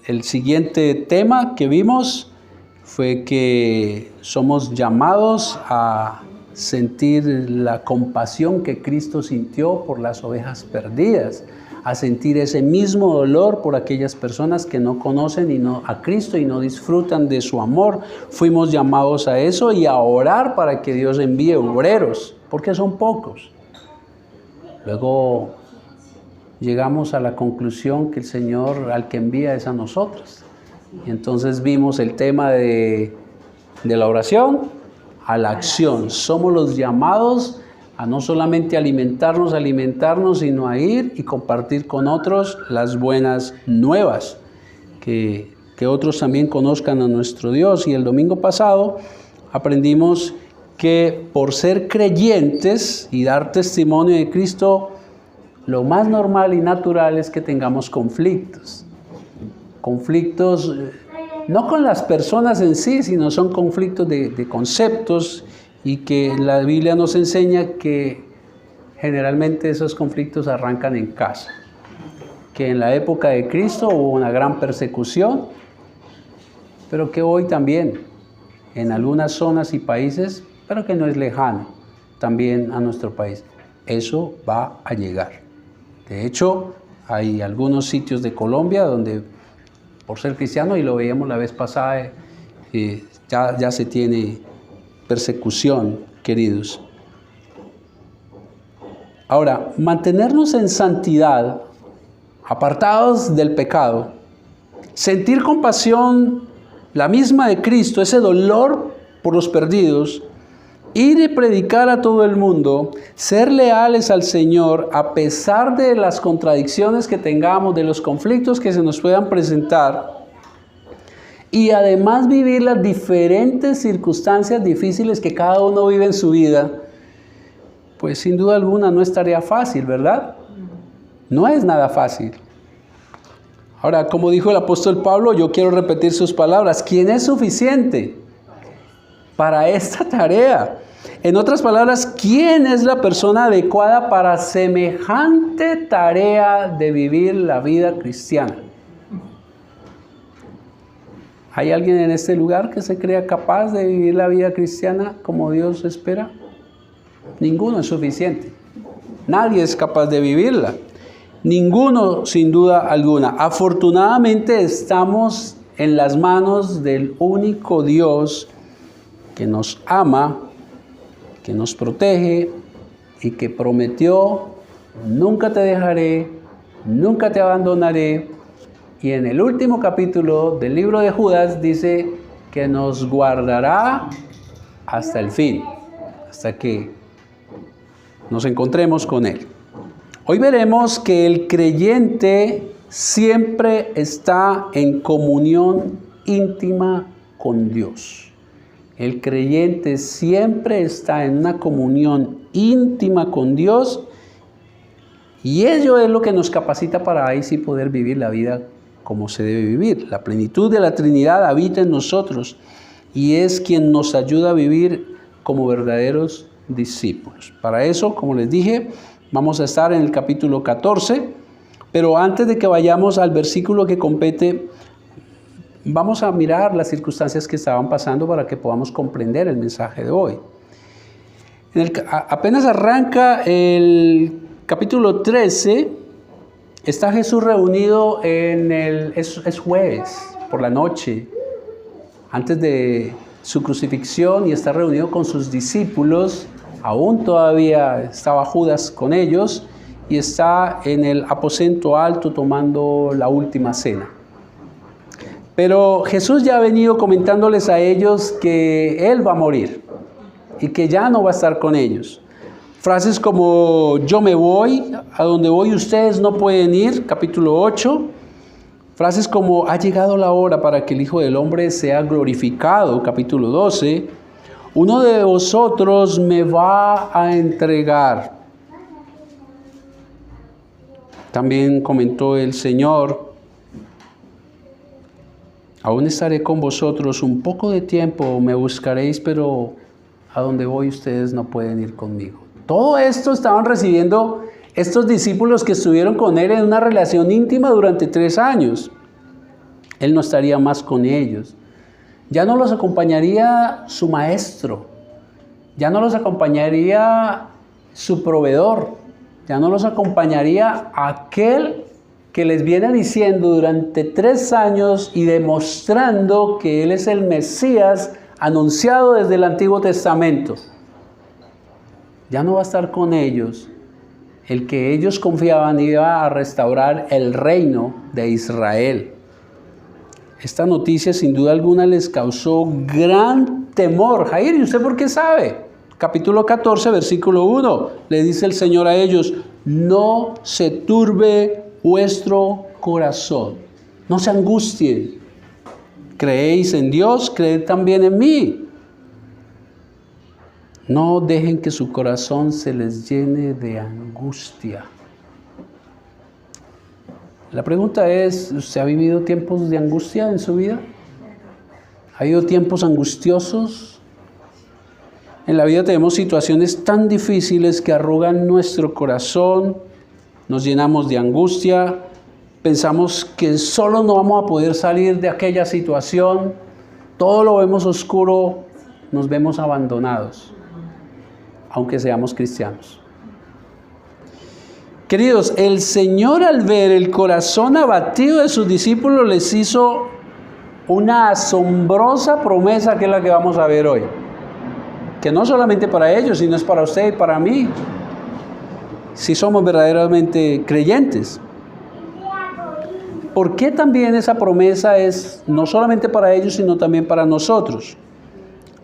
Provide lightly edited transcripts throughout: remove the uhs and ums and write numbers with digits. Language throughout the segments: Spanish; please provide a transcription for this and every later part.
el siguiente tema que vimos fue que somos llamados a sentir la compasión que Cristo sintió por las ovejas perdidas, a sentir ese mismo dolor por aquellas personas que no conocen a Cristo y no disfrutan de su amor. Fuimos llamados a eso y a orar para que Dios envíe obreros, porque son pocos. Luego llegamos a la conclusión que el Señor al que envía es a nosotros. Y entonces vimos el tema de la oración a la acción. Somos los llamados a no solamente alimentarnos, sino a ir y compartir con otros las buenas nuevas, que otros también conozcan a nuestro Dios. Y el domingo pasado aprendimos que por ser creyentes y dar testimonio de Cristo, lo más normal y natural es que tengamos conflictos. Conflictos no con las personas en sí, sino son conflictos de conceptos, y que la Biblia nos enseña que generalmente esos conflictos arrancan en casa. Que en la época de Cristo hubo una gran persecución, pero que hoy también en algunas zonas y países, pero que no es lejano, también a nuestro país. Eso va a llegar. De hecho, hay algunos sitios de Colombia donde, por ser cristiano, y lo veíamos la vez pasada, ya se tiene persecución, queridos. Ahora, mantenernos en santidad, apartados del pecado, sentir compasión, la misma de Cristo, ese dolor por los perdidos, ir y predicar a todo el mundo, ser leales al Señor a pesar de las contradicciones que tengamos, de los conflictos que se nos puedan presentar, y además vivir las diferentes circunstancias difíciles que cada uno vive en su vida, pues sin duda alguna no es tarea fácil, ¿verdad? No es nada fácil. Ahora, como dijo el apóstol Pablo, yo quiero repetir sus palabras: ¿quién es suficiente para esta tarea? En otras palabras, ¿quién es la persona adecuada para semejante tarea de vivir la vida cristiana? ¿Hay alguien en este lugar que se crea capaz de vivir la vida cristiana como Dios espera? Ninguno es suficiente. Nadie es capaz de vivirla. Ninguno, sin duda alguna. Afortunadamente estamos en las manos del único Dios que nos ama, que nos protege y que prometió: nunca te dejaré, nunca te abandonaré. Y en el último capítulo del libro de Judas dice que nos guardará hasta el fin, hasta que nos encontremos con Él. Hoy veremos que el creyente siempre está en comunión íntima con Dios. El creyente siempre está en una comunión íntima con Dios, y ello es lo que nos capacita para ahí sí poder vivir la vida como se debe vivir. La plenitud de la Trinidad habita en nosotros y es quien nos ayuda a vivir como verdaderos discípulos. Para eso, como les dije, vamos a estar en el capítulo 14, pero antes de que vayamos al versículo que compete, vamos a mirar las circunstancias que estaban pasando para que podamos comprender el mensaje de hoy. Apenas arranca el capítulo 13, está Jesús reunido es jueves por la noche, antes de su crucifixión, y está reunido con sus discípulos. Aún todavía estaba Judas con ellos, y está en el aposento alto tomando la última cena. Pero Jesús ya ha venido comentándoles a ellos que Él va a morir y que ya no va a estar con ellos. Frases como: yo me voy, a donde voy ustedes no pueden ir, capítulo 8. Frases como: ha llegado la hora para que el Hijo del Hombre sea glorificado, capítulo 12. Uno de vosotros me va a entregar. También comentó el Señor: aún estaré con vosotros un poco de tiempo, me buscaréis, pero a donde voy ustedes no pueden ir conmigo. Todo esto estaban recibiendo estos discípulos que estuvieron con Él en una relación íntima durante 3 años. Él no estaría más con ellos. Ya no los acompañaría su maestro, ya no los acompañaría su proveedor, ya no los acompañaría aquel que les viene diciendo durante 3 años y demostrando que Él es el Mesías anunciado desde el Antiguo Testamento. Ya no va a estar con ellos. El que ellos confiaban iba a restaurar el reino de Israel. Esta noticia sin duda alguna les causó gran temor. Jair, ¿y usted por qué sabe? Capítulo 14, versículo 1. Le dice el Señor a ellos, no se turbe vuestro corazón. No se angustien. Creéis en Dios, creed también en mí. No dejen que su corazón se les llene de angustia. La pregunta es, ¿usted ha vivido tiempos de angustia en su vida? ¿Ha habido tiempos angustiosos? En la vida tenemos situaciones tan difíciles que arrugan nuestro corazón, nos llenamos de angustia, pensamos que solo no vamos a poder salir de aquella situación, todo lo vemos oscuro, nos vemos abandonados, aunque seamos cristianos. Queridos, el Señor al ver el corazón abatido de sus discípulos les hizo una asombrosa promesa que es la que vamos a ver hoy. Que no solamente para ellos, sino es para usted y para mí. Si somos verdaderamente creyentes. ¿Por qué también esa promesa es no solamente para ellos, sino también para nosotros?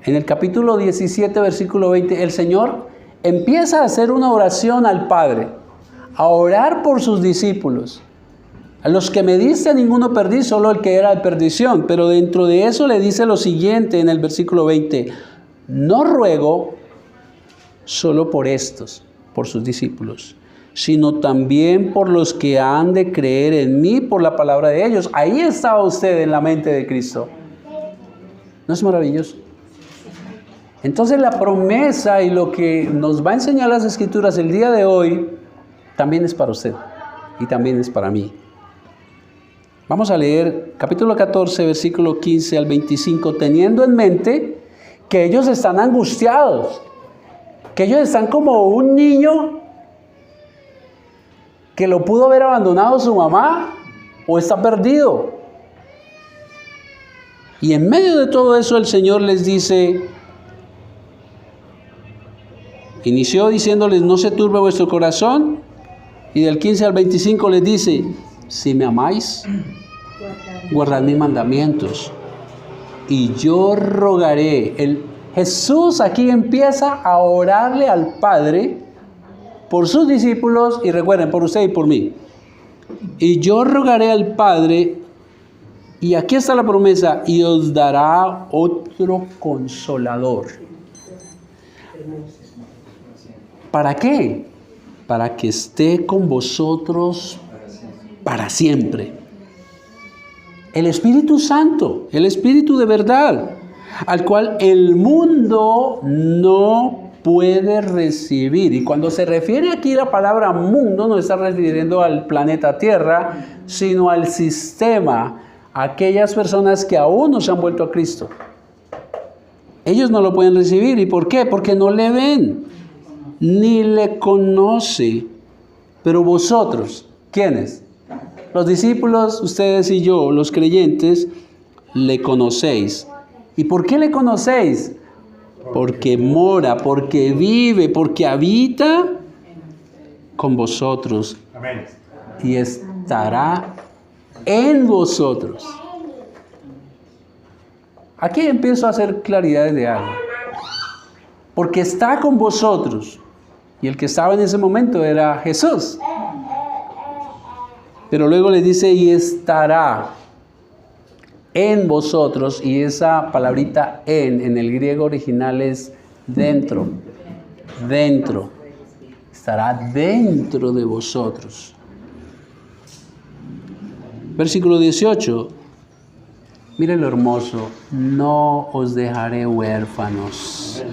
En el capítulo 17, versículo 20, el Señor empieza a hacer una oración al Padre. A orar por sus discípulos. A los que me diste a ninguno perdí, solo el que era de perdición. Pero dentro de eso le dice lo siguiente en el versículo 20. No ruego solo por estos, por sus discípulos, sino también por los que han de creer en mí por la palabra de ellos. Ahí estaba usted en la mente de Cristo. ¿No es maravilloso? Entonces la promesa y lo que nos va a enseñar las Escrituras el día de hoy también es para usted y también es para mí. Vamos a leer capítulo 14, versículo 15 al 25, teniendo en mente que ellos están angustiados, que ellos están como un niño que lo pudo haber abandonado su mamá o está perdido. Y en medio de todo eso el Señor les dice, inició diciéndoles, no se turbe vuestro corazón. Y del 15 al 25 les dice, si me amáis, guardad mis mandamientos. Y yo rogaré. Jesús aquí empieza a orarle al Padre por sus discípulos y recuerden, por usted y por mí. Y yo rogaré al Padre, y aquí está la promesa, y os dará otro consolador. ¿Para qué? Para que esté con vosotros para siempre. El Espíritu Santo, el Espíritu de verdad, al cual el mundo no puede recibir. Y cuando se refiere aquí la palabra mundo, no está refiriendo al planeta Tierra, sino al sistema, a aquellas personas que aún no se han vuelto a Cristo. Ellos no lo pueden recibir. ¿Y por qué? Porque no le ven. Ni le conoce. Pero vosotros, ¿quiénes? Los discípulos, ustedes y yo, los creyentes, le conocéis. ¿Y por qué le conocéis? Porque mora, porque vive, porque habita con vosotros. Amén. Y estará en vosotros. Aquí empiezo a hacer claridades de algo. Porque está con vosotros. Y el que estaba en ese momento era Jesús. Pero luego le dice, y estará en vosotros. Y esa palabrita en el griego original es dentro. Dentro. Estará dentro de vosotros. Versículo 18. Miren lo hermoso. No os dejaré huérfanos.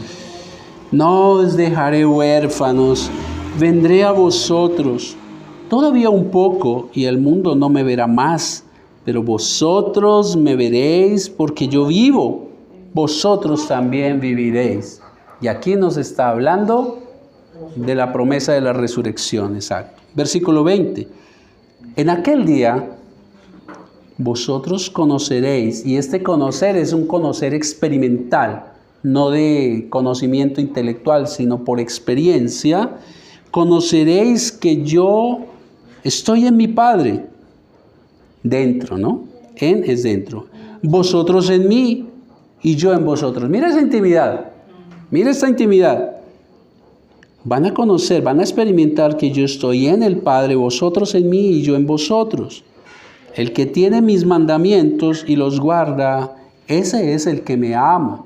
No os dejaré huérfanos, vendré a vosotros. Todavía un poco y el mundo no me verá más, pero vosotros me veréis porque yo vivo, vosotros también viviréis. Y aquí nos está hablando de la promesa de la resurrección, exacto. Versículo 20. En aquel día vosotros conoceréis, y este conocer es un conocer experimental, no de conocimiento intelectual, sino por experiencia, conoceréis que yo estoy en mi Padre, dentro, ¿no? En es dentro. Vosotros en mí y yo en vosotros. Mira esa intimidad, mira esta intimidad. Van a conocer, van a experimentar que yo estoy en el Padre, vosotros en mí y yo en vosotros. El que tiene mis mandamientos y los guarda, ese es el que me ama.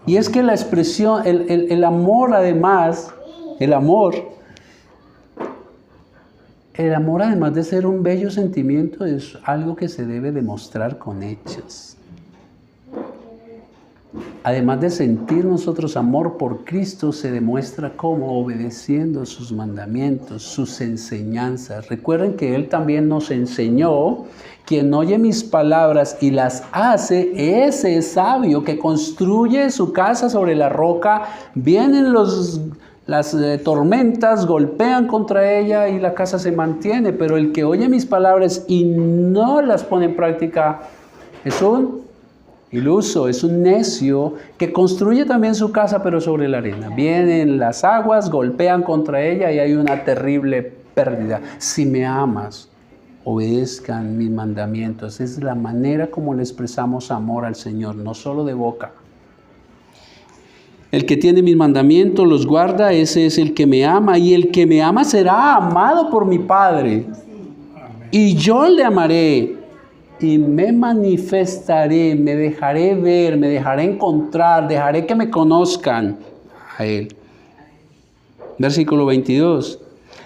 Y es que la expresión, el amor además, el amor además de ser un bello sentimiento, es algo que se debe demostrar con hechos. Además de sentir nosotros amor por Cristo, se demuestra como obedeciendo sus mandamientos, sus enseñanzas. Recuerden que Él también nos enseñó: quien oye mis palabras y las hace, ese es sabio, que construye su casa sobre la roca. Vienen las tormentas, golpean contra ella y la casa se mantiene. Pero el que oye mis palabras y no las pone en práctica es un iluso, es un necio que construye también su casa pero sobre la arena. Vienen las aguas, golpean contra ella y hay una terrible pérdida. Si me amas, obedezcan mis mandamientos. Es la manera como le expresamos amor al Señor, no solo de boca. El que tiene mis mandamientos los guarda, ese es el que me ama, y el que me ama será amado por mi Padre. Y yo le amaré y me manifestaré, me dejaré ver, me dejaré encontrar, dejaré que me conozcan a Él. Versículo 22.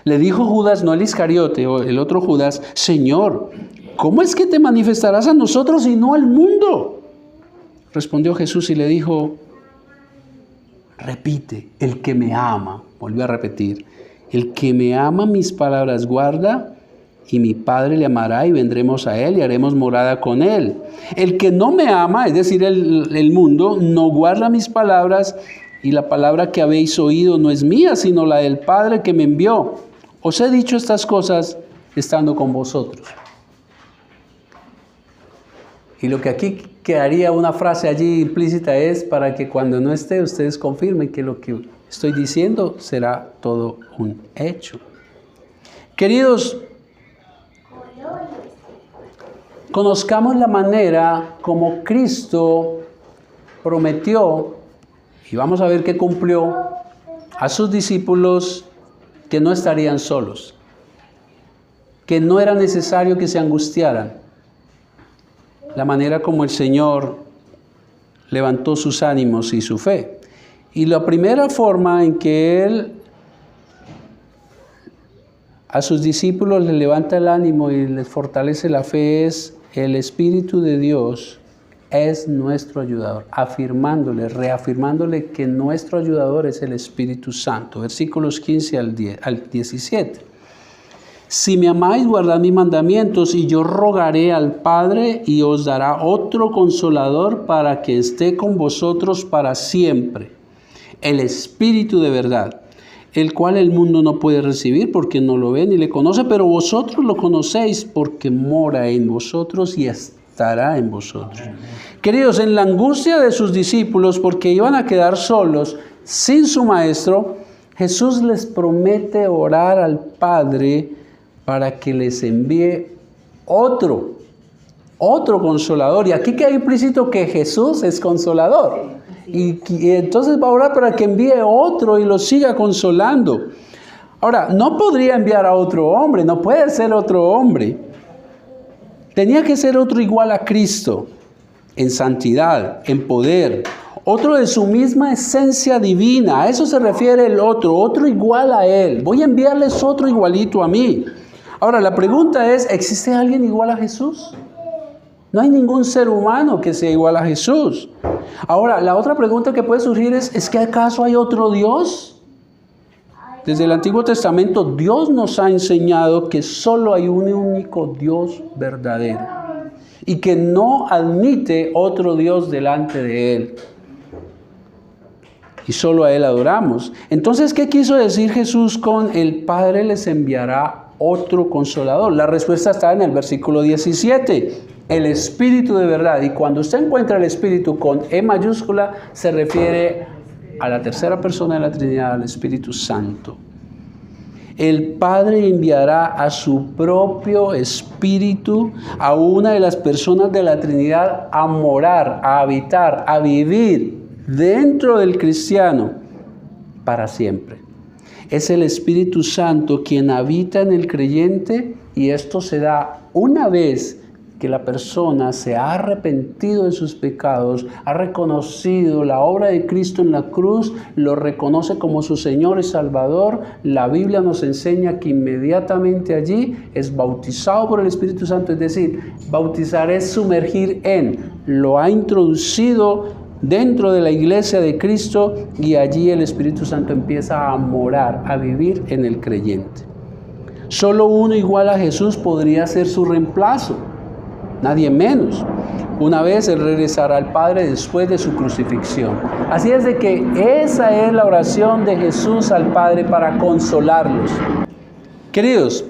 Le dijo Judas, no el Iscariote, o el otro Judas: Señor, ¿cómo es que te manifestarás a nosotros y no al mundo? Respondió Jesús y le dijo: repite, el que me ama, volvió a repetir, el que me ama mis palabras guarda, y mi Padre le amará y vendremos a Él y haremos morada con Él. El que no me ama, es decir, el mundo, no guarda mis palabras, y la palabra que habéis oído no es mía, sino la del Padre que me envió. Os he dicho estas cosas estando con vosotros. Y lo que aquí quedaría una frase allí implícita es para que cuando no esté ustedes confirmen que lo que estoy diciendo será todo un hecho. Queridos, conozcamos la manera como Cristo prometió, y vamos a ver que cumplió, a sus discípulos que no estarían solos, que no era necesario que se angustiaran. La manera como el Señor levantó sus ánimos y su fe. Y la primera forma en que Él a sus discípulos les levanta el ánimo y les fortalece la fe es: el Espíritu de Dios es nuestro ayudador, reafirmándole que nuestro ayudador es el Espíritu Santo. Versículos 15 al 17. Si me amáis, guardad mis mandamientos, y yo rogaré al Padre, y os dará otro Consolador para que esté con vosotros para siempre, el Espíritu de verdad, el cual el mundo no puede recibir porque no lo ve ni le conoce, pero vosotros lo conocéis porque mora en vosotros y estará en vosotros. Queridos, en la angustia de sus discípulos porque iban a quedar solos, sin su Maestro, Jesús les promete orar al Padre para que les envíe otro Consolador. Y aquí queda implícito que Jesús es Consolador. Y entonces va a orar para que envíe otro y lo siga consolando. Ahora, no podría enviar a otro hombre, no puede ser otro hombre. Tenía que ser otro igual a Cristo, en santidad, en poder. Otro de su misma esencia divina. A eso se refiere el otro igual a Él. Voy a enviarles otro igualito a mí. Ahora, la pregunta es, ¿existe alguien igual a Jesús? No hay ningún ser humano que sea igual a Jesús. Ahora, la otra pregunta que puede surgir es ¿que acaso hay otro Dios? Desde el Antiguo Testamento Dios nos ha enseñado que solo hay un único Dios verdadero y que no admite otro Dios delante de Él. Y solo a Él adoramos. Entonces, ¿qué quiso decir Jesús con el Padre les enviará otro consolador? La respuesta está en el versículo 17. El Espíritu de verdad. Y cuando usted encuentra el Espíritu con E mayúscula, se refiere a la tercera persona de la Trinidad, al Espíritu Santo. El Padre enviará a su propio Espíritu a una de las personas de la Trinidad a morar, a habitar, a vivir dentro del cristiano para siempre. Es el Espíritu Santo quien habita en el creyente y esto se da una vez que la persona se ha arrepentido de sus pecados, ha reconocido la obra de Cristo en la cruz, lo reconoce como su Señor y Salvador. La Biblia nos enseña que inmediatamente allí es bautizado por el Espíritu Santo, es decir, bautizar es sumergir en, lo ha introducido dentro de la iglesia de Cristo y allí el Espíritu Santo empieza a morar, a vivir en el creyente. Solo uno igual a Jesús podría ser su reemplazo. Nadie menos. Una vez Él regresará al Padre después de su crucifixión. Así es de que esa es la oración de Jesús al Padre para consolarlos. Queridos,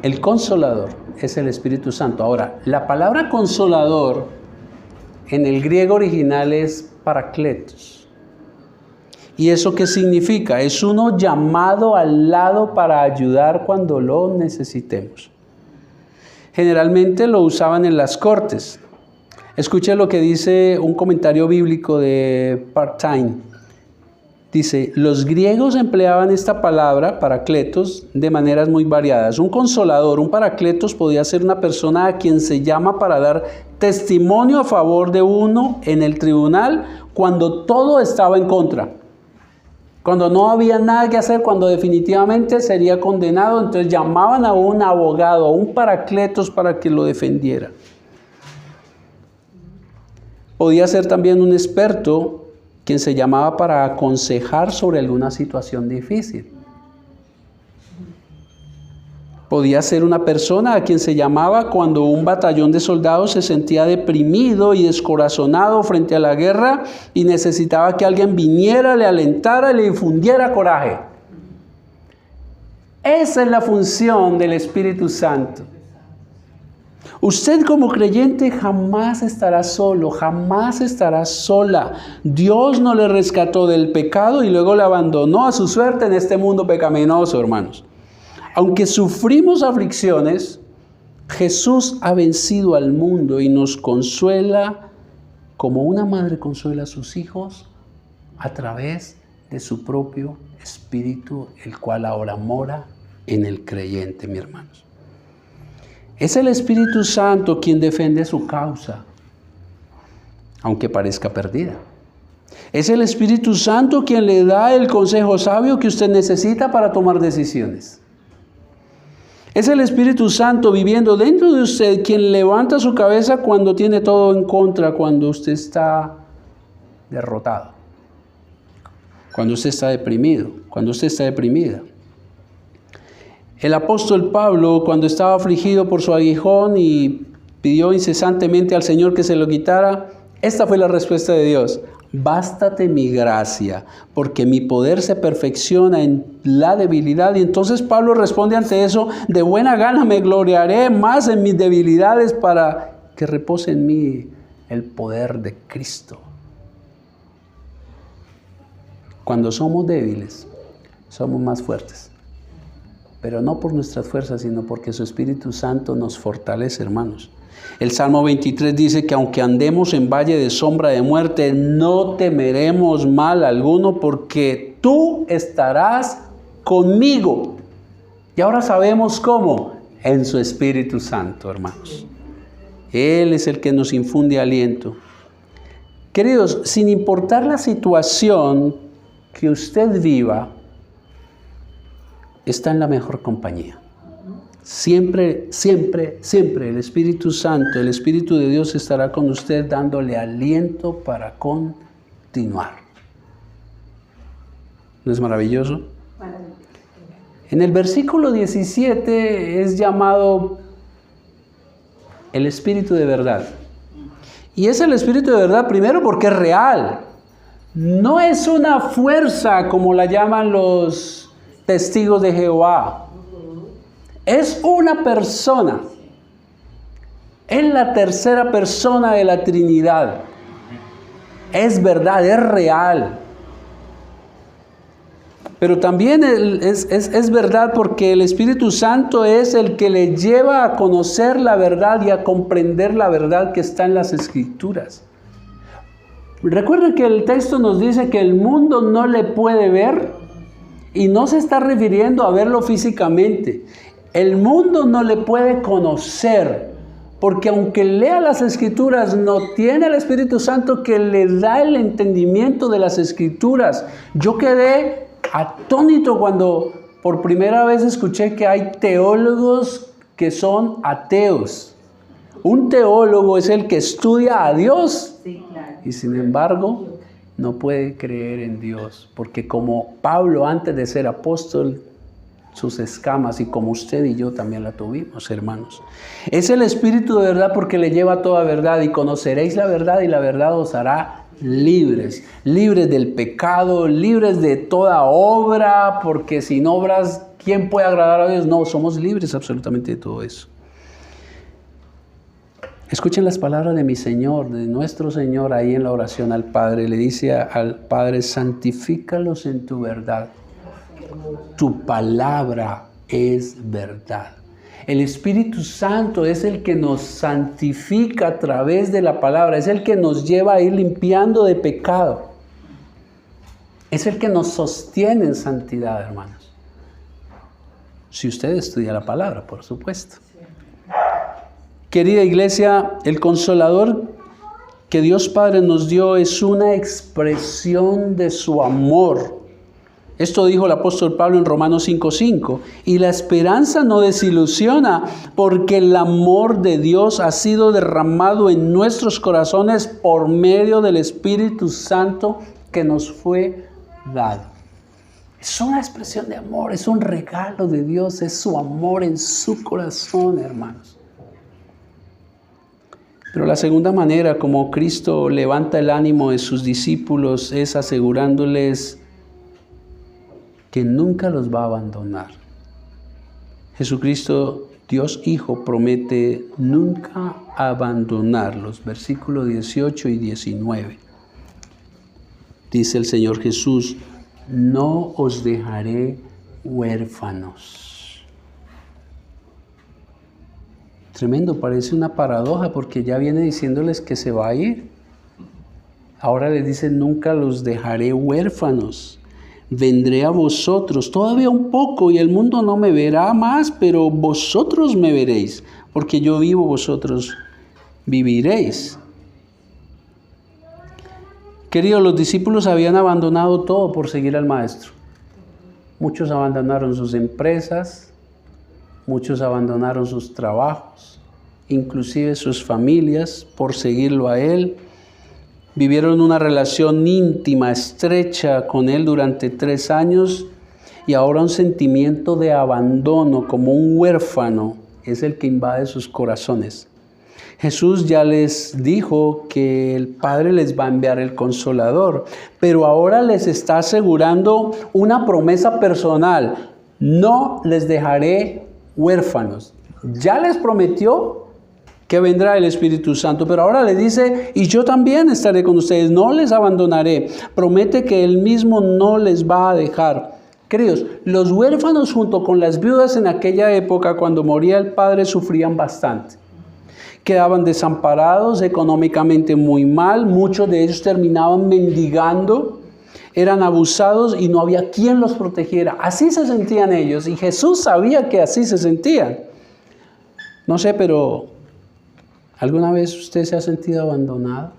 el Consolador es el Espíritu Santo. Ahora, la palabra Consolador en el griego original es Parakletos. ¿Y eso qué significa? Es uno llamado al lado para ayudar cuando lo necesitemos. Generalmente lo usaban en las cortes. Escuche lo que dice un comentario bíblico de Part-Time. Dice, los griegos empleaban esta palabra, parakletos, de maneras muy variadas. Un consolador, un parakletos, podía ser una persona a quien se llama para dar testimonio a favor de uno en el tribunal cuando todo estaba en contra. Cuando no había nada que hacer, cuando definitivamente sería condenado, entonces llamaban a un abogado, a un parakletos para que lo defendiera. Podía ser también un experto quien se llamaba para aconsejar sobre alguna situación difícil. Podía ser una persona a quien se llamaba cuando un batallón de soldados se sentía deprimido y descorazonado frente a la guerra y necesitaba que alguien viniera, le alentara y le infundiera coraje. Esa es la función del Espíritu Santo. Usted como creyente jamás estará solo, jamás estará sola. Dios no le rescató del pecado y luego le abandonó a su suerte en este mundo pecaminoso, hermanos. Aunque sufrimos aflicciones, Jesús ha vencido al mundo y nos consuela como una madre consuela a sus hijos a través de su propio Espíritu, el cual ahora mora en el creyente, mis hermanos. Es el Espíritu Santo quien defiende su causa, aunque parezca perdida. Es el Espíritu Santo quien le da el consejo sabio que usted necesita para tomar decisiones. Es el Espíritu Santo viviendo dentro de usted quien levanta su cabeza cuando tiene todo en contra, cuando usted está derrotado, cuando usted está deprimido, cuando usted está deprimida. El apóstol Pablo, cuando estaba afligido por su aguijón y pidió incesantemente al Señor que se lo quitara, esta fue la respuesta de Dios: bástate mi gracia, porque mi poder se perfecciona en la debilidad. Y entonces Pablo responde ante eso: de buena gana me gloriaré más en mis debilidades para que repose en mí el poder de Cristo. Cuando somos débiles, somos más fuertes. Pero no por nuestras fuerzas, sino porque su Espíritu Santo nos fortalece, hermanos. El Salmo 23 dice que aunque andemos en valle de sombra de muerte, no temeremos mal alguno, porque tú estarás conmigo. Y ahora sabemos cómo: en su Espíritu Santo, hermanos. Él es el que nos infunde aliento. Queridos, sin importar la situación que usted viva, está en la mejor compañía. Siempre, siempre, siempre el Espíritu Santo, el Espíritu de Dios estará con usted dándole aliento para continuar. ¿No es maravilloso? En el versículo 17 es llamado el Espíritu de verdad. Y es el Espíritu de verdad primero porque es real. No es una fuerza como la llaman los testigos de Jehová. Es una persona. Es la tercera persona de la Trinidad. Es verdad, es real. Pero también es verdad porque el Espíritu Santo es el que le lleva a conocer la verdad y a comprender la verdad que está en las Escrituras. Recuerden que el texto nos dice que el mundo no le puede ver y no se está refiriendo a verlo físicamente. El mundo no le puede conocer porque aunque lea las Escrituras no tiene el Espíritu Santo que le da el entendimiento de las Escrituras. Yo quedé atónito cuando por primera vez escuché que hay teólogos que son ateos. Un teólogo es el que estudia a Dios, sí, claro, y sin embargo no puede creer en Dios, porque como Pablo antes de ser apóstol, sus escamas, y como usted y yo también la tuvimos, hermanos. Es el Espíritu de verdad porque le lleva a toda verdad, y conoceréis la verdad y la verdad os hará libres, libres del pecado, libres de toda obra, porque sin obras, ¿quién puede agradar a Dios? No, somos libres absolutamente de todo eso. Escuchen las palabras de mi Señor, de nuestro Señor ahí en la oración al Padre. Le dice al Padre, santifícalos en tu verdad. Tu palabra es verdad. El Espíritu Santo es el que nos santifica a través de la palabra, es el que nos lleva a ir limpiando de pecado. Es el que nos sostiene en santidad, hermanos. Si usted estudia la palabra, por supuesto. Querida iglesia, el Consolador que Dios Padre nos dio es una expresión de su amor. Esto dijo el apóstol Pablo en Romanos 5:5. Y la esperanza no desilusiona, porque el amor de Dios ha sido derramado en nuestros corazones por medio del Espíritu Santo que nos fue dado. Es una expresión de amor, es un regalo de Dios, es su amor en su corazón, hermanos. Pero la segunda manera como Cristo levanta el ánimo de sus discípulos es asegurándoles que nunca los va a abandonar. Jesucristo, Dios Hijo, promete nunca abandonarlos. Versículos 18 y 19. Dice el Señor Jesús, no os dejaré huérfanos. Tremendo, parece una paradoja porque ya viene diciéndoles que se va a ir. Ahora les dice, nunca los dejaré huérfanos. Vendré a vosotros todavía un poco y el mundo no me verá más, pero vosotros me veréis, porque yo vivo, vosotros viviréis. Queridos, los discípulos habían abandonado todo por seguir al Maestro. Muchos abandonaron sus empresas, muchos abandonaron sus trabajos, inclusive sus familias por seguirlo a Él. Vivieron una relación íntima, estrecha con Él durante 3 años y ahora un sentimiento de abandono como un huérfano es el que invade sus corazones. Jesús ya les dijo que el Padre les va a enviar el Consolador, pero ahora les está asegurando una promesa personal. No les dejaré huérfanos. Ya les prometió que vendrá el Espíritu Santo, pero ahora le dice, y yo también estaré con ustedes, no les abandonaré. Promete que Él mismo no les va a dejar. Queridos, los huérfanos junto con las viudas en aquella época, cuando moría el padre, sufrían bastante. Quedaban desamparados, económicamente muy mal, muchos de ellos terminaban mendigando, eran abusados y no había quien los protegiera. Así se sentían ellos y Jesús sabía que así se sentían. No sé, pero ¿alguna vez usted se ha sentido abandonado?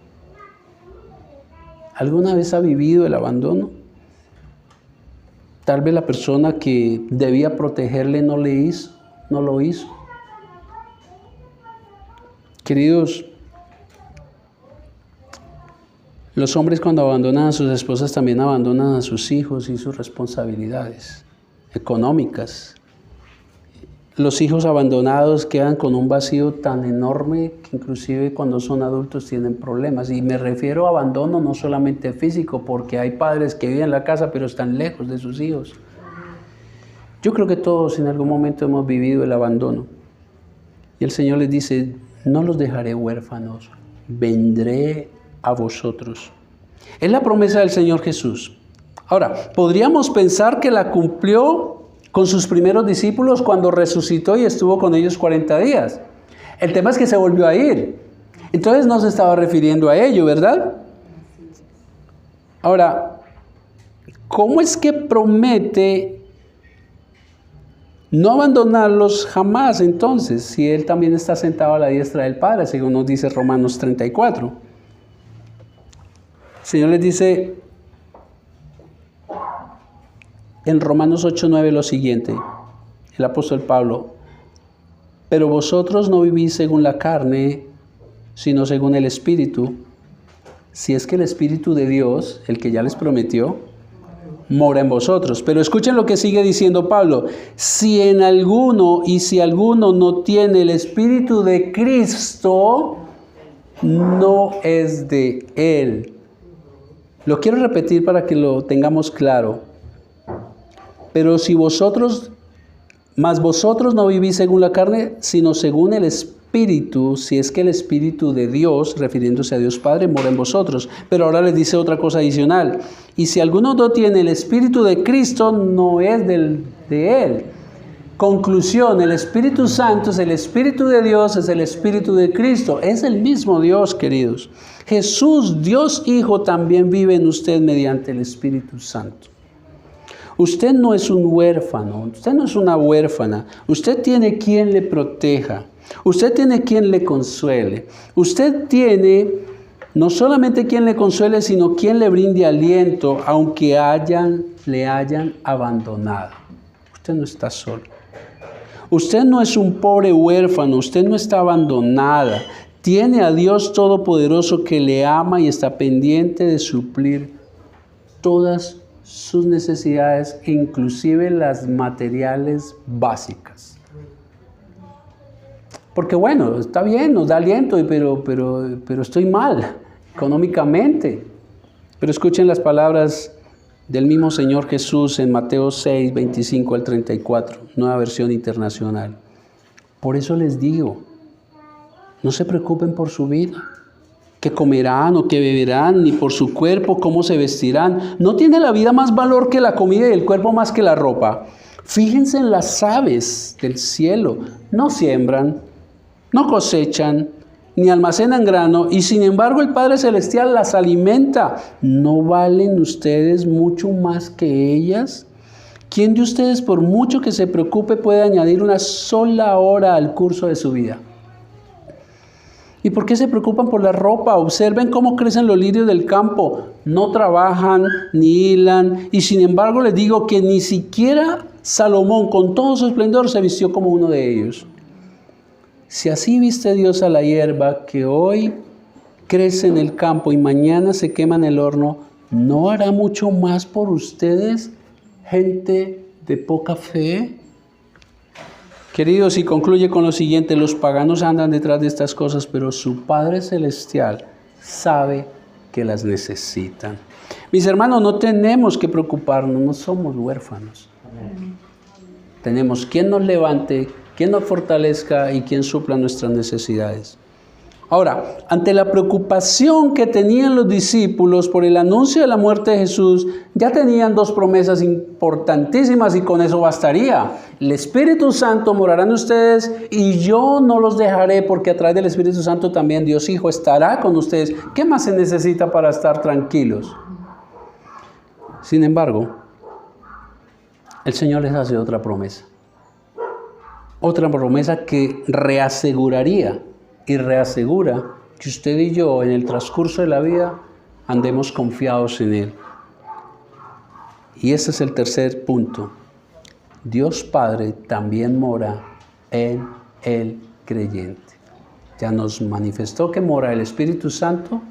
¿Alguna vez ha vivido el abandono? Tal vez la persona que debía protegerle no lo hizo. Queridos, Los hombres cuando abandonan a sus esposas también abandonan a sus hijos y sus responsabilidades económicas. Los hijos abandonados quedan con un vacío tan enorme que inclusive cuando son adultos tienen problemas. Y me refiero a abandono no solamente físico, porque hay padres que viven en la casa pero están lejos de sus hijos. Yo creo que todos en algún momento hemos vivido el abandono. Y el Señor les dice, no los dejaré huérfanos, vendré a vosotros. Es la promesa del Señor Jesús. Ahora, podríamos pensar que la cumplió con sus primeros discípulos cuando resucitó y estuvo con ellos 40 días. El tema es que se volvió a ir. Entonces no se estaba refiriendo a ello, ¿verdad? Ahora, ¿cómo es que promete no abandonarlos jamás entonces, si Él también está sentado a la diestra del Padre, según nos dice Romanos 34? El Señor les dice en Romanos 8:9 lo siguiente, el apóstol Pablo, pero vosotros no vivís según la carne, sino según el Espíritu, si es que el Espíritu de Dios, el que ya les prometió, mora en vosotros. Pero escuchen lo que sigue diciendo Pablo, si alguno no tiene el Espíritu de Cristo, no es de Él. Lo quiero repetir para que lo tengamos claro. Pero si vosotros no vivís según la carne, sino según el Espíritu, si es que el Espíritu de Dios, refiriéndose a Dios Padre, mora en vosotros. Pero ahora les dice otra cosa adicional. Y si alguno no tiene el Espíritu de Cristo, no es de Él. Conclusión, el Espíritu Santo es el Espíritu de Dios, es el Espíritu de Cristo. Es el mismo Dios, queridos. Jesús, Dios Hijo, también vive en usted mediante el Espíritu Santo. Usted no es un huérfano, usted no es una huérfana. Usted tiene quien le proteja. Usted tiene quien le consuele. Usted tiene no solamente quien le consuele, sino quien le brinde aliento, aunque le hayan abandonado. Usted no está solo. Usted no es un pobre huérfano, usted no está abandonada. Tiene a Dios Todopoderoso que le ama y está pendiente de suplir todas sus necesidades, inclusive las materiales básicas. Porque bueno, está bien, nos da aliento, pero estoy mal económicamente. Pero escuchen las palabras del mismo Señor Jesús en Mateo 6, 25 al 34, nueva versión internacional. Por eso les digo, no se preocupen por su vida, qué comerán o qué beberán, ni por su cuerpo, cómo se vestirán. ¿No tiene la vida más valor que la comida y el cuerpo más que la ropa? Fíjense en las aves del cielo, no siembran, no cosechan, ni almacenan grano, y sin embargo el Padre Celestial las alimenta. ¿No valen ustedes mucho más que ellas? ¿Quién de ustedes, por mucho que se preocupe, puede añadir una sola hora al curso de su vida? ¿Y por qué se preocupan por la ropa? Observen cómo crecen los lirios del campo. No trabajan ni hilan, y sin embargo les digo que ni siquiera Salomón, con todo su esplendor, se vistió como uno de ellos. Si así viste Dios a la hierba que hoy crece en el campo y mañana se quema en el horno, ¿no hará mucho más por ustedes, gente de poca fe? Queridos, y concluye con lo siguiente, los paganos andan detrás de estas cosas, pero su Padre Celestial sabe que las necesitan. Mis hermanos, no tenemos que preocuparnos, no somos huérfanos. Tenemos quien nos levante, quien nos fortalezca y quien supla nuestras necesidades. Ahora, ante la preocupación que tenían los discípulos por el anuncio de la muerte de Jesús, ya tenían dos promesas importantísimas y con eso bastaría. El Espíritu Santo morará en ustedes y yo no los dejaré, porque a través del Espíritu Santo también Dios Hijo estará con ustedes. ¿Qué más se necesita para estar tranquilos? Sin embargo, el Señor les hace otra promesa. Otra promesa que reaseguraría y reasegura que usted y yo en el transcurso de la vida andemos confiados en Él. Y ese es el tercer punto. Dios Padre también mora en el creyente. Ya nos manifestó que mora el Espíritu Santo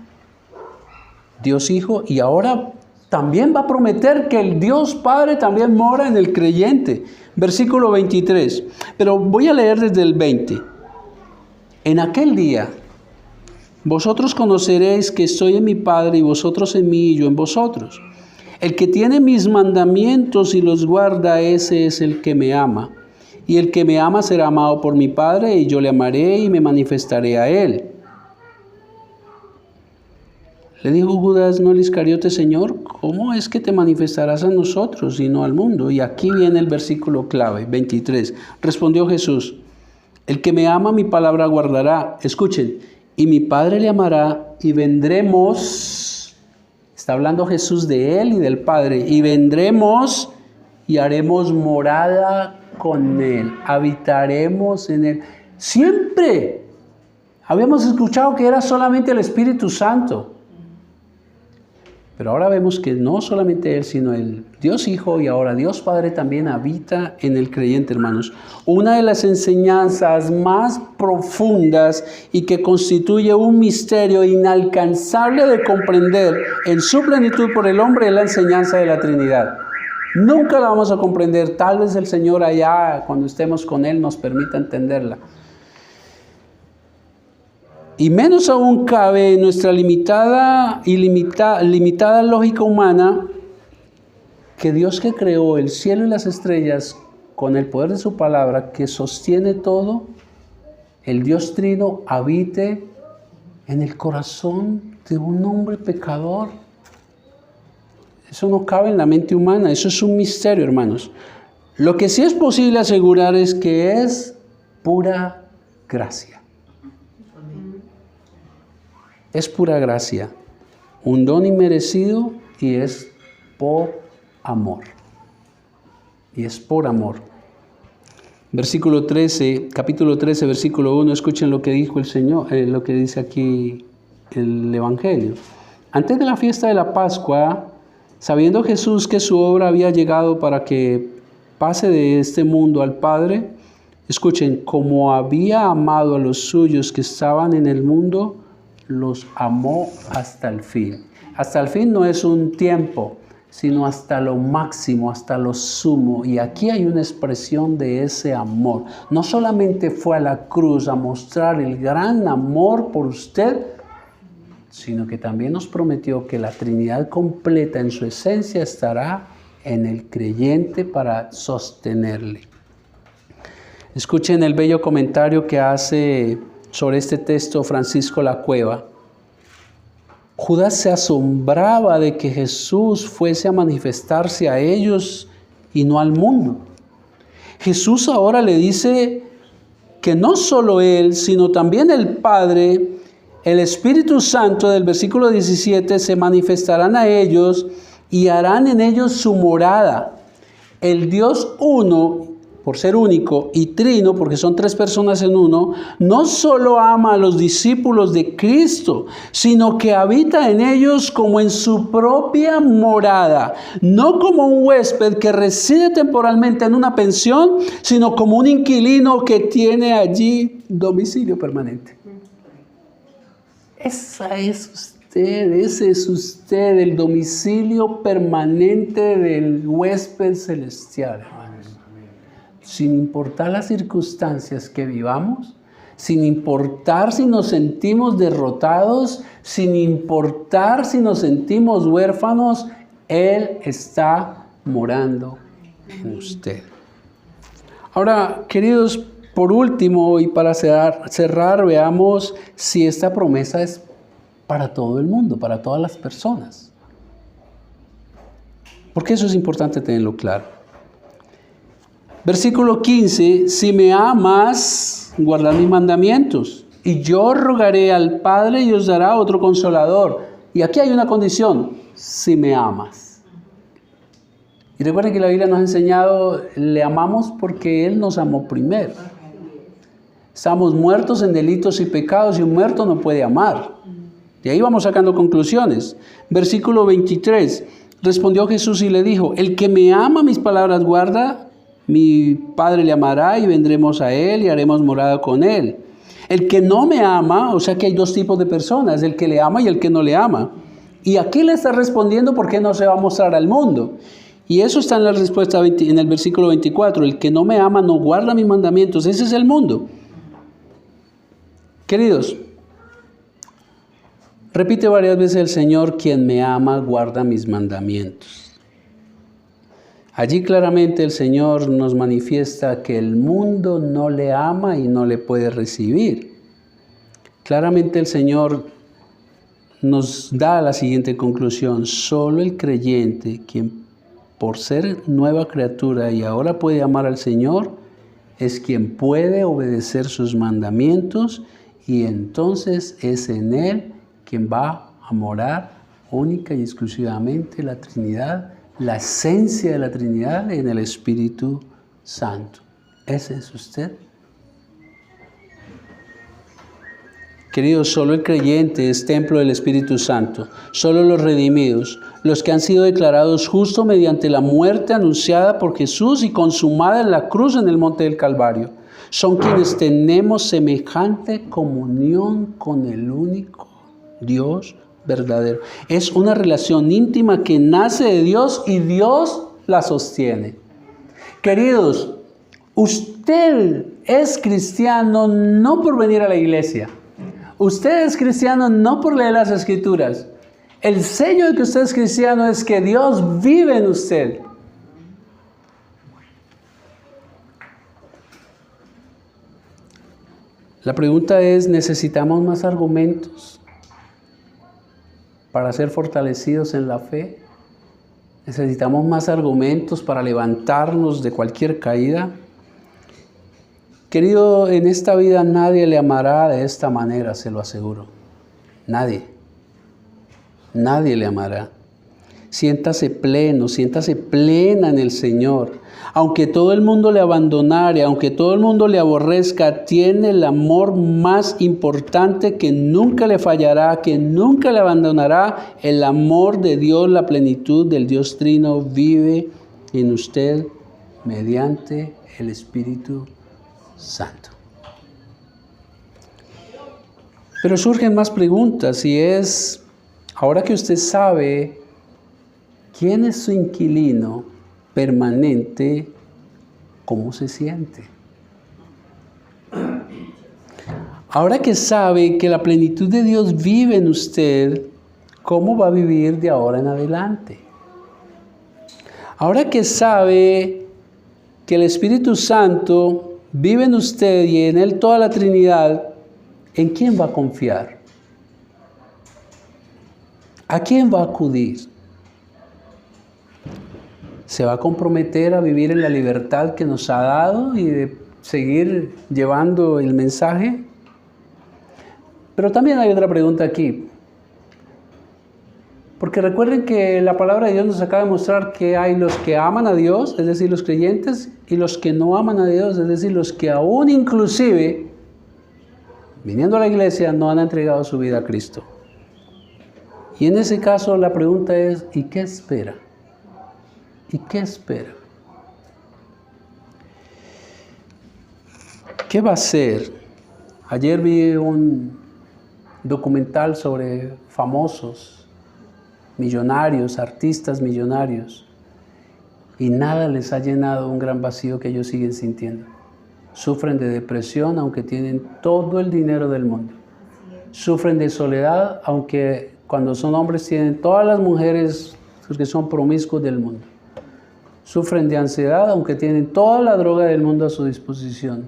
Dios Hijo, y ahora también va a prometer que el Dios Padre también mora en el creyente. Versículo 23. Pero voy a leer desde el 20. En aquel día, vosotros conoceréis que estoy en mi Padre y vosotros en mí y yo en vosotros. El que tiene mis mandamientos y los guarda, ese es el que me ama. Y el que me ama será amado por mi Padre, y yo le amaré y me manifestaré a él. Le dijo Judas, no el Iscariote, Señor, ¿cómo es que te manifestarás a nosotros y no al mundo? Y aquí viene el versículo clave, 23. Respondió Jesús, el que me ama mi palabra guardará. Escuchen, y mi Padre le amará y vendremos. Está hablando Jesús de él y del Padre. Y vendremos y haremos morada con él. Habitaremos en él. Siempre habíamos escuchado que era solamente el Espíritu Santo. Pero ahora vemos que no solamente Él, sino el Dios Hijo y ahora Dios Padre también habita en el creyente, hermanos. Una de las enseñanzas más profundas y que constituye un misterio inalcanzable de comprender en su plenitud por el hombre es la enseñanza de la Trinidad. Nunca la vamos a comprender, tal vez el Señor allá, cuando estemos con Él, nos permita entenderla. Y menos aún cabe en nuestra limitada lógica humana que Dios que creó el cielo y las estrellas con el poder de su palabra, que sostiene todo, el Dios Trino habite en el corazón de un hombre pecador. Eso no cabe en la mente humana, eso es un misterio, hermanos. Lo que sí es posible asegurar es que es pura gracia. Es pura gracia, un don inmerecido y es por amor. Y es por amor. Versículo 13, capítulo 13, versículo 1, escuchen lo que dijo el Señor, lo que dice aquí el Evangelio. Antes de la fiesta de la Pascua, sabiendo Jesús que su obra había llegado para que pase de este mundo al Padre, escuchen, como había amado a los suyos que estaban en el mundo, los amó hasta el fin. Hasta el fin no es un tiempo, sino hasta lo máximo, hasta lo sumo. Y aquí hay una expresión de ese amor. No solamente fue a la cruz a mostrar el gran amor por usted, sino que también nos prometió que la Trinidad completa en su esencia estará en el creyente para sostenerle. Escuchen el bello comentario que hace sobre este texto Francisco La Cueva. Judas se asombraba de que Jesús fuese a manifestarse a ellos y no al mundo. Jesús ahora le dice que no solo Él, sino también el Padre, el Espíritu Santo del versículo 17, se manifestarán a ellos y harán en ellos su morada. El Dios uno, por ser único, y trino, porque son tres personas en uno, no solo ama a los discípulos de Cristo, sino que habita en ellos como en su propia morada, no como un huésped que reside temporalmente en una pensión, sino como un inquilino que tiene allí domicilio permanente. Ese es usted, el domicilio permanente del huésped celestial, hermanos. Sin importar las circunstancias que vivamos, sin importar si nos sentimos derrotados, sin importar si nos sentimos huérfanos, Él está morando en usted. Ahora, queridos, por último y para cerrar, veamos si esta promesa es para todo el mundo, para todas las personas. Porque eso es importante tenerlo claro. Versículo 15, si me amas, guardad mis mandamientos, y yo rogaré al Padre y os dará otro consolador. Y aquí hay una condición, si me amas. Y recuerden que la Biblia nos ha enseñado, le amamos porque Él nos amó primero. Estamos muertos en delitos y pecados y un muerto no puede amar. De ahí vamos sacando conclusiones. Versículo 23, respondió Jesús y le dijo, el que me ama mis palabras guarda, mi Padre le amará y vendremos a Él y haremos morada con Él. El que no me ama, o sea que hay dos tipos de personas, el que le ama y el que no le ama. Y aquí le está respondiendo por qué no se va a mostrar al mundo. Y eso está en la respuesta en el versículo 24. El que no me ama no guarda mis mandamientos. Ese es el mundo. Queridos, repite varias veces el Señor, quien me ama guarda mis mandamientos. Allí claramente el Señor nos manifiesta que el mundo no le ama y no le puede recibir. Claramente el Señor nos da la siguiente conclusión: solo el creyente, quien por ser nueva criatura y ahora puede amar al Señor, es quien puede obedecer sus mandamientos, y entonces es en Él quien va a morar única y exclusivamente la Trinidad, la esencia de la Trinidad en el Espíritu Santo. ¿Ese es usted? Queridos, solo el creyente es templo del Espíritu Santo. Solo los redimidos, los que han sido declarados justos mediante la muerte anunciada por Jesús y consumada en la cruz en el monte del Calvario, son quienes tenemos semejante comunión con el único Dios verdadero. Es una relación íntima que nace de Dios y Dios la sostiene. Queridos, usted es cristiano no por venir a la iglesia. Usted es cristiano no por leer las Escrituras. El sello de que usted es cristiano es que Dios vive en usted. La pregunta es, ¿necesitamos más argumentos para ser fortalecidos en la fe? ¿Necesitamos más argumentos para levantarnos de cualquier caída? Querido, en esta vida nadie le amará de esta manera, se lo aseguro. Nadie. Nadie le amará. Siéntase pleno, siéntase plena en el Señor. Aunque todo el mundo le abandonare, aunque todo el mundo le aborrezca, tiene el amor más importante que nunca le fallará, que nunca le abandonará. El amor de Dios, la plenitud del Dios Trino vive en usted mediante el Espíritu Santo. Pero surgen más preguntas, y es, ahora que usted sabe quién es su inquilino permanente, ¿cómo se siente? Ahora que sabe que la plenitud de Dios vive en usted, ¿cómo va a vivir de ahora en adelante? Ahora que sabe que el Espíritu Santo vive en usted y en Él toda la Trinidad, ¿en quién va a confiar? ¿A quién va a acudir? ¿Se va a comprometer a vivir en la libertad que nos ha dado y de seguir llevando el mensaje? Pero también hay otra pregunta aquí. Porque recuerden que la palabra de Dios nos acaba de mostrar que hay los que aman a Dios, es decir, los creyentes, y los que no aman a Dios, es decir, los que aún inclusive, viniendo a la iglesia, no han entregado su vida a Cristo. Y en ese caso la pregunta es, ¿y qué espera? ¿Y qué espera? ¿Qué va a hacer? Ayer vi un documental sobre famosos, millonarios, artistas millonarios, y nada les ha llenado un gran vacío que ellos siguen sintiendo. Sufren de depresión aunque tienen todo el dinero del mundo. Sufren de soledad aunque cuando son hombres tienen todas las mujeres que son promiscuos del mundo. Sufren de ansiedad aunque tienen toda la droga del mundo a su disposición.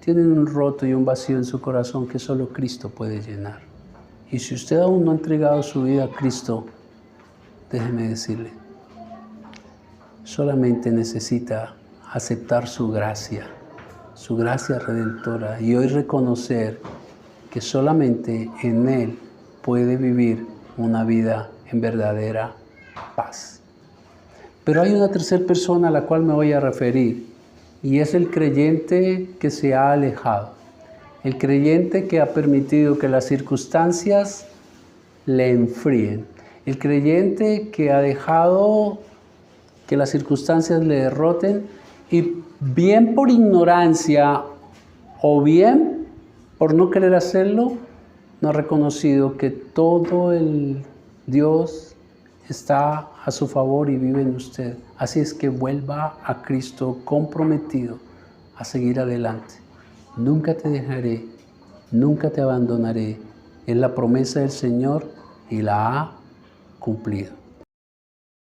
Tienen un roto y un vacío en su corazón que solo Cristo puede llenar. Y si usted aún no ha entregado su vida a Cristo, déjeme decirle, solamente necesita aceptar su gracia redentora, y hoy reconocer que solamente en Él puede vivir una vida en verdadera paz. Pero hay una tercera persona a la cual me voy a referir, y es el creyente que se ha alejado, el creyente que ha permitido que las circunstancias le enfríen, el creyente que ha dejado que las circunstancias le derroten y bien por ignorancia o bien por no querer hacerlo, no ha reconocido que todo el Dios está a su favor y vive en usted. Así es que vuelva a Cristo comprometido a seguir adelante. Nunca te dejaré, nunca te abandonaré. Es la promesa del Señor y la ha cumplido.